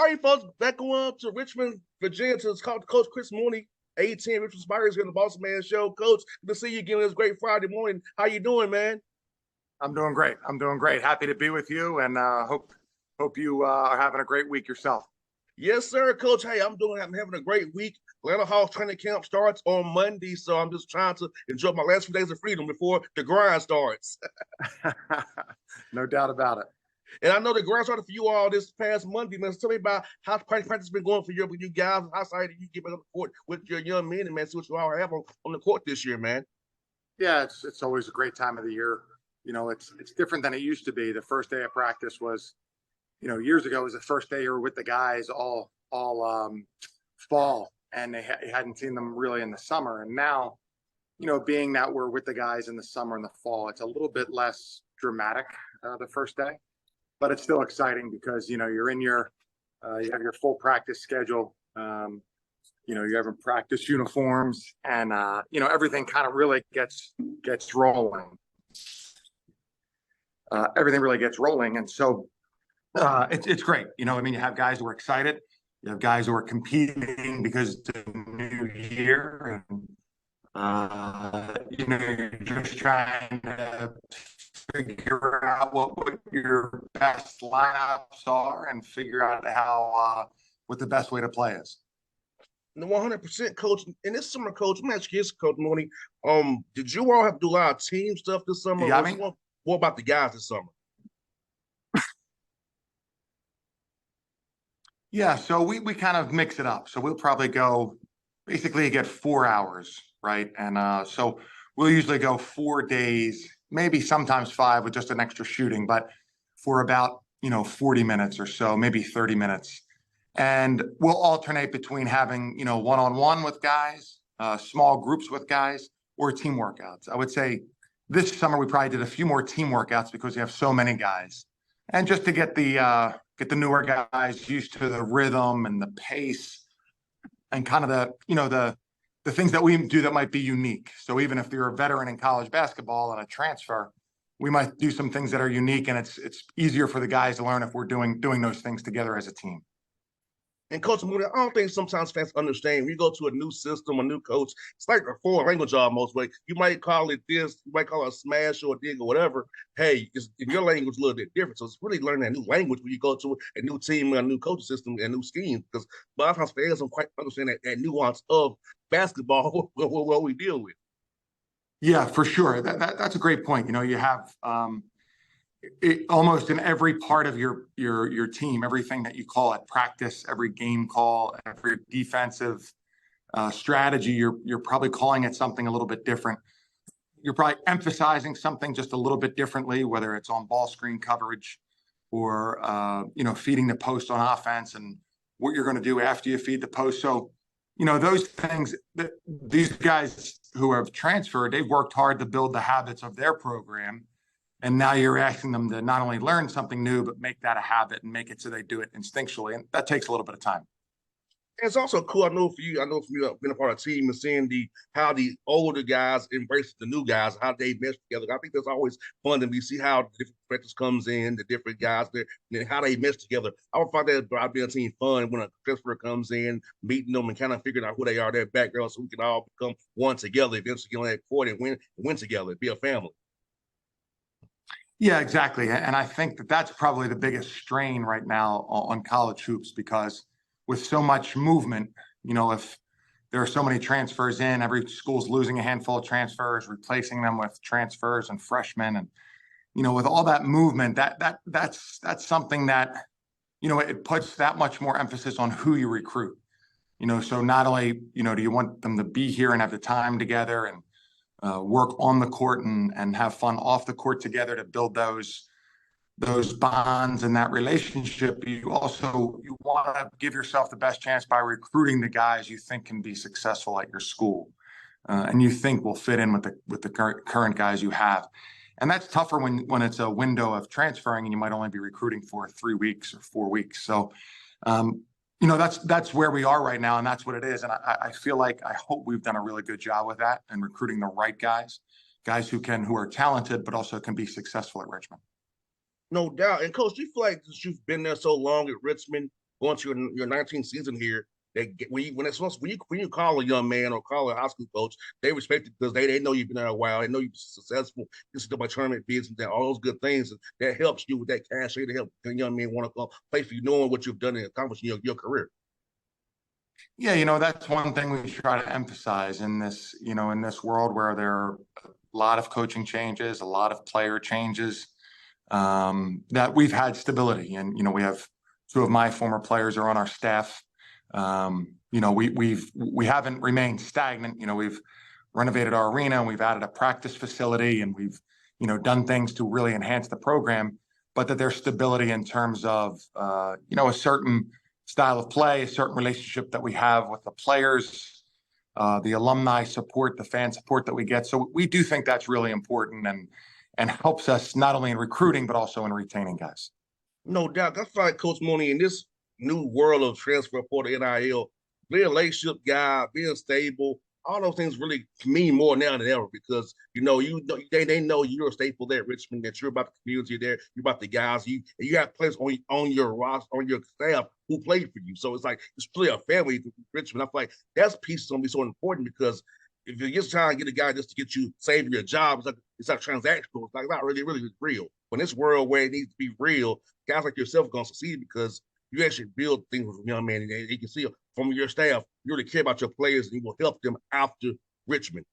right, folks, back on to Richmond, Virginia, to Coach Chris Mooney, 18 Richmond Spires here on the Bossman Show. Coach, good to see you again this great Friday morning. How you doing, man? I'm doing great. I'm doing great. Happy to be with you, and hope you are having a great week yourself. Yes, sir, Coach. Hey, I'm having a great week. Atlanta Hawks training camp starts on Monday, so I'm just trying to enjoy my last few days of freedom before the grind starts. No doubt about it. And I know the grind started for you all this past Monday, man. So tell me about how practice has been going for you guys. How excited you get back on the court with your young men and man, see what you all have on the court this year, man. Yeah, it's always a great time of the year. It's different than it used to be. The first day of practice was, years ago was the first day you were with the guys all fall, and you hadn't seen them really in the summer. And now, being that we're with the guys in the summer and the fall, it's a little bit less dramatic the first day, but it's still exciting because you're in you have your full practice schedule. You have practice uniforms, and everything kind of really gets rolling. Everything really gets rolling, and so it's great. You have guys who are excited, you have guys who are competing because it's a new year, and you're just trying to figure out what your best lineups are and figure out what the best way to play is. 100%, Coach. And this summer, Coach, I'm asking you, Coach Mooney. Did you all have to do a lot of team stuff this summer? Yeah, what about the guys this summer? Yeah, so we kind of mix it up. So we'll probably basically get 4 hours, right? And so we'll usually go 4 days, maybe sometimes 5 with just an extra shooting, but for about 40 minutes or so, maybe 30 minutes. And we'll alternate between having one-on-one with guys, small groups with guys, or team workouts. I would say this summer we probably did a few more team workouts because we have so many guys, and just to get the newer guys used to the rhythm and the pace and kind of the things that we do that might be unique. So even if you're a veteran in college basketball and a transfer, we might do some things that are unique, and it's easier for the guys to learn if we're doing those things together as a team. And Coach Mooney, I don't think sometimes fans understand when you go to a new system, a new coach, it's like a foreign language almost. Like you might call it this, you might call it a smash or a dig or whatever. Hey, in your language a little bit different. So it's really learning that new language when you go to a new team, a new coaching system, and new scheme. Because a lot of times fans don't quite understand that nuance of basketball, what we deal with. Yeah, for sure. That's a great point. You have almost in every part of your team, everything that you call at practice, every game call, every defensive strategy, you're probably calling it something a little bit different. You're probably emphasizing something just a little bit differently, whether it's on ball screen coverage or feeding the post on offense and what you're going to do after you feed the post. So those things that these guys who have transferred, they've worked hard to build the habits of their program. And now you're asking them to not only learn something new, but make that a habit and make it so they do it instinctually. And that takes a little bit of time. And it's also cool. I know from you being a part of the team and seeing how the older guys embrace the new guys, how they mesh together. I think that's always fun to see how the different perspectives comes in, the different guys there, and how they mesh together. I would find that about being a team fun when a transfer comes in, meeting them and kind of figuring out who they are, their background, so we can all become one together, eventually get on that court and win together, be a family. Yeah, exactly. And I think that's probably the biggest strain right now on college hoops, because with so much movement, if there are so many transfers in, every school's losing a handful of transfers, replacing them with transfers and freshmen. And, with all that movement, that's something that, it puts that much more emphasis on who you recruit. So not only, do you want them to be here and have the time together and work on the court and have fun off the court together to build those bonds and that relationship, you want to give yourself the best chance by recruiting the guys you think can be successful at your school and you think will fit in with the current guys you have. And that's tougher when it's a window of transferring and you might only be recruiting for 3 weeks or 4 weeks. So that's where we are right now, and that's what it is. And I feel like I hope we've done a really good job with that and recruiting the right guys who are talented, but also can be successful at Richmond. No doubt. And Coach, do you feel like since you've been there so long at Richmond, going to your 19th season here. When you call a young man or call a high school coach, they respect it because they know you've been there a while. They know you've been successful. This is about tournament bids and all those good things that helps you with that cash to help the young men want to come play for you, knowing what you've done and accomplished in your career. Yeah, that's one thing we try to emphasize in this, in this world where there are a lot of coaching changes, a lot of player changes, that we've had stability. And, we have two of my former players are on our staff. We haven't remained stagnant. We've renovated our arena and we've added a practice facility and we've, done things to really enhance the program, but that there's stability in terms of, a certain style of play, a certain relationship that we have with the players, the alumni support, the fan support that we get. So we do think that's really important and helps us not only in recruiting, but also in retaining guys. No doubt. That's like Coach Mooney in this new world of transfer portal NIL, being a relationship guy, being stable, all those things really mean more now than ever because they know you're a staple there at Richmond, that you're about the community there, you're about the guys, you have players on your roster, on your staff who played for you. So it's like it's really a family to Richmond. I feel like that's piece is gonna be so important because if you're just trying to get a guy just to get you saving your job, it's like transactional. It's like not really real. But in this world where it needs to be real, guys like yourself are gonna succeed because you actually build things with young man, and you can see from your staff, you really care about your players, and you will help them after Richmond.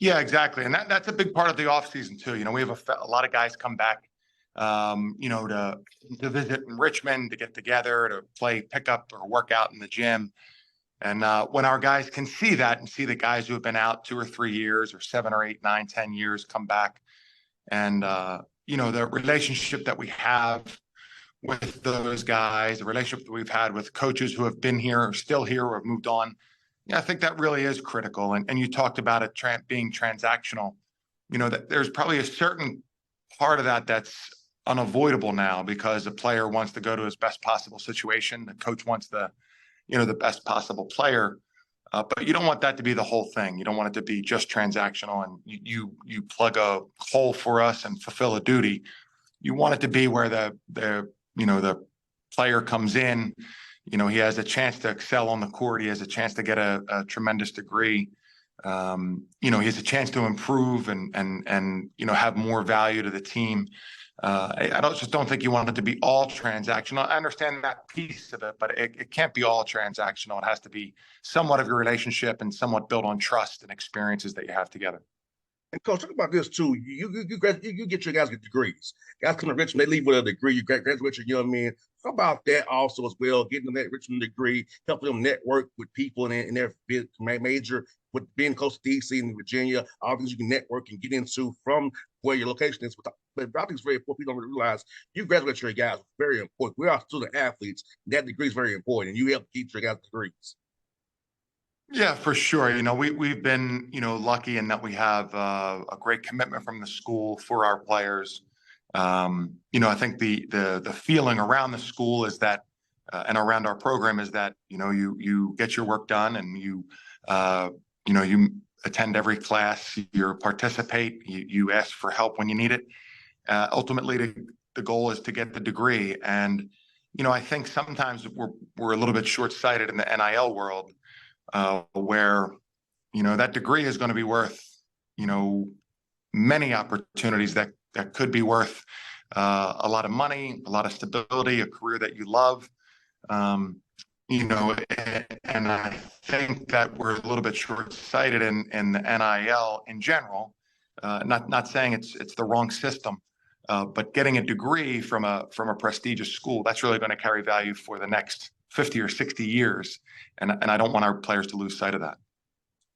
Yeah, exactly, and that's a big part of the offseason too. We have a lot of guys come back, to visit in Richmond, to get together, to play pickup or work out in the gym. And when our guys can see that and see the guys who have been out 2 or 3 years or 7 or 8, 9, 10 years come back, and the relationship that we have with those guys, the relationship that we've had with coaches who have been here or still here or have moved on. Yeah, I think that really is critical. And you talked about it being transactional. That there's probably a certain part of that that's unavoidable now because the player wants to go to his best possible situation. The coach wants the best possible player. But you don't want that to be the whole thing. You don't want it to be just transactional and you plug a hole for us and fulfill a duty. You want it to be where the player comes in, he has a chance to excel on the court. He has a chance to get a tremendous degree. He has a chance to improve and have more value to the team. I don't think you want it to be all transactional. I understand that piece of it, but it can't be all transactional. It has to be somewhat of your relationship and somewhat built on trust and experiences that you have together. And Coach, talk about this too. You get your guys get degrees. Guys come to Richmond, they leave with a degree. You graduate your young men. How about that also as well? Getting them that Richmond degree, helping them network with people in their major, with being close to DC and Virginia, all things you can network and get into from where your location is. But I think it's very important. People don't realize you graduate your guys. It's very important. We are student athletes. That degree is very important, and you help keep your guys' degrees. Yeah, for sure. We've been, lucky in that we have a great commitment from the school for our players. I think the feeling around the school is that, and around our program is that, you get your work done and you attend every class, you participate, you ask for help when you need it. Ultimately, the goal is to get the degree. And, I think sometimes we're a little bit short-sighted in the NIL world. Where, that degree is going to be worth, many opportunities that could be worth a lot of money, a lot of stability, a career that you love. And I think that we're a little bit short-sighted in the NIL in general. Not saying it's the wrong system, but getting a degree from a prestigious school, that's really going to carry value for the next 50 or 60 years. And I don't want our players to lose sight of that.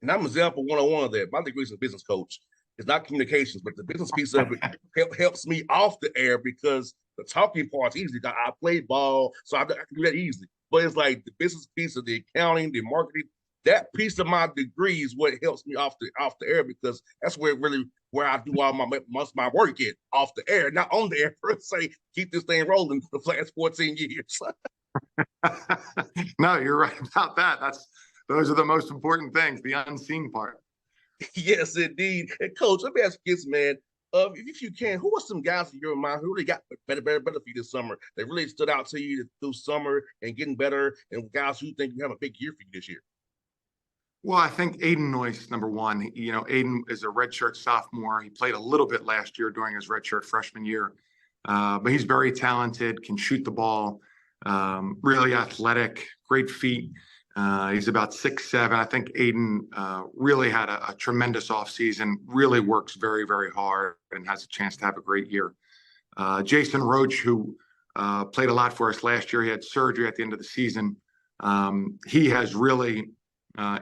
And I'm example 101 of that. My degree is a business coach. It's not communications, but the business piece of it helps me off the air because the talking part's easy. I play ball, so I can do that easily. But it's like the business piece of the accounting, the marketing, that piece of my degree is what helps me off the air because that's where I do all my work at off the air, not on the air per se. Keep this thing rolling for the last 14 years. No, you're right about that. Those are the most important things, the unseen part. Yes, indeed. And Coach, let me ask you this, man. if you can, who are some guys in your mind who really got better for you this summer? They really stood out to you through summer and getting better, and guys who think you have a big year for you this year. Well, I think Aiden Noyce, number one. Aiden is a redshirt sophomore. He played a little bit last year during his redshirt freshman year, but he's very talented, can shoot the ball, really athletic, great feet. He's about 6'7". I think Aiden really had a tremendous offseason, really works very, very hard and has a chance to have a great year. Jason Roach, who played a lot for us last year, he had surgery at the end of the season. He has really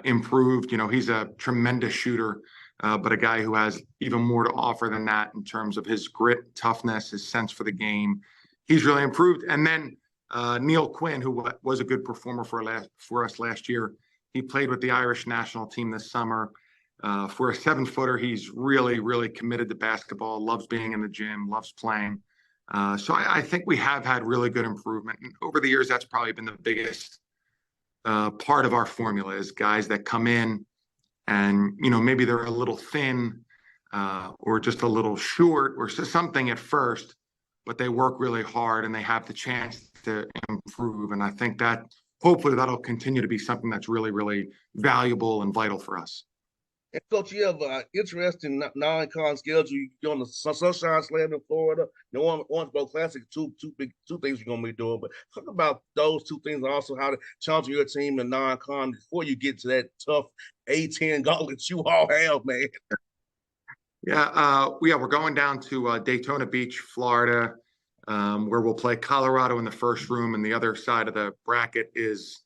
improved. He's a tremendous shooter, but a guy who has even more to offer than that in terms of his grit, toughness, his sense for the game. He's really improved. And then Neil Quinn, who was a good performer for us last year, he played with the Irish national team this summer. For a 7-footer, he's really, really committed to basketball, loves being in the gym, loves playing. So I think we have had really good improvement. And over the years, that's probably been the biggest part of our formula is guys that come in and, maybe they're a little thin or just a little short or something at first, but they work really hard and they have the chance to improve. And I think that hopefully that'll continue to be something that's really, really valuable and vital for us. And Coach, you have interesting non-con schedule. You're on the Sunshine Slam in Florida, Orange Bowl Classic, two things you're gonna be doing. But talk about those two things, and also how to challenge your team in non-con before you get to that tough A10 gauntlet you all have, man. Yeah, we're going down to Daytona Beach, Florida, where we'll play Colorado in the first room, and the other side of the bracket is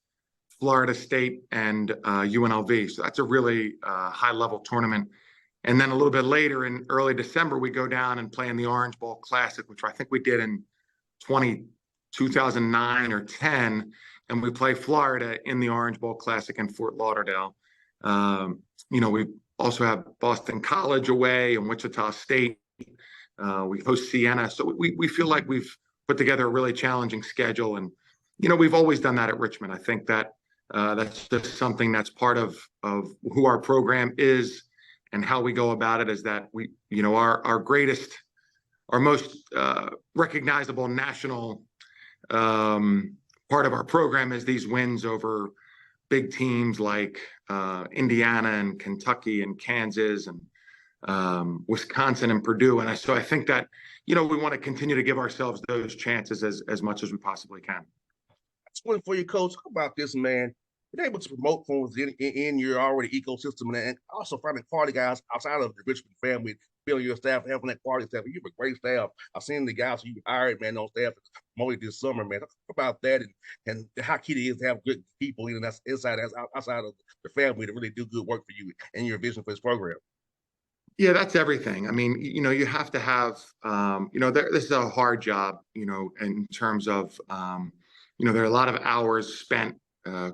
Florida State and UNLV. So that's a really high-level tournament. And then a little bit later in early December, we go down and play in the Orange Bowl Classic, which I think we did in 2009 or 10. And we play Florida in the Orange Bowl Classic in Fort Lauderdale. We also have Boston College away and Wichita State. We host Siena. So we feel like we've put together a really challenging schedule. And, we've always done that at Richmond. I think that that's just something that's part of who our program is and how we go about it is that we, our greatest, our most recognizable national part of our program is these wins over big teams like Indiana and Kentucky and Kansas and Wisconsin and Purdue. And so I think that, we want to continue to give ourselves those chances as much as we possibly can. One for you, Coach. How about this, man? You're able to promote from within your already ecosystem and also finding quality guys outside of the Richmond family, building your staff, having that quality staff. You have a great staff. I've seen the guys who you hired, man, on staff promoted this summer, man. Talk about that and how key it is to have good people that's inside, outside of the family to really do good work for you and your vision for this program. Yeah, that's everything. I mean, you have to have, this is a hard job, in terms of, there are a lot of hours spent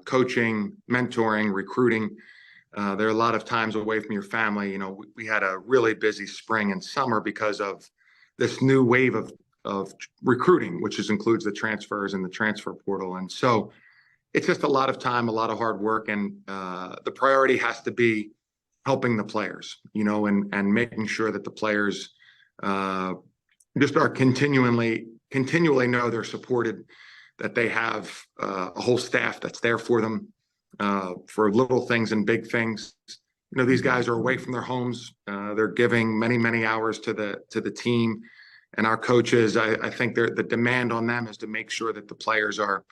coaching, mentoring, recruiting. There are a lot of times away from your family. We had a really busy spring and summer because of this new wave of recruiting, which includes the transfers and the transfer portal. And so it's just a lot of time, a lot of hard work. And the priority has to be helping the players, and making sure that the players just are continually know they're supported, that they have a whole staff that's there for them for little things and big things. These guys are away from their homes. They're giving many, many hours to the team. And our coaches, I think the demand on them is to make sure that the players are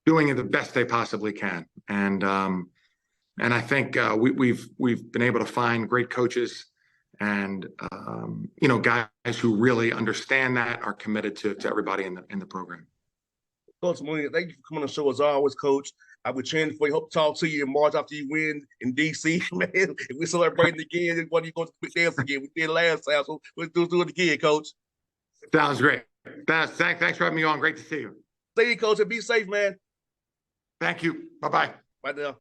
doing it the best they possibly can. And I think we've been able to find great coaches and guys who really understand that, are committed to everybody in the program. Coach Mooney, thank you for coming on the show as always, Coach. I would cheer for you. Hope to talk to you in March after you win in DC, man. If we're celebrating again, when you go to the dance again? We did last time, so let's do it again, Coach. Sounds great. Thanks for having me on. Great to see you. See you, Coach, and be safe, man. Thank you. Bye-bye. Bye now.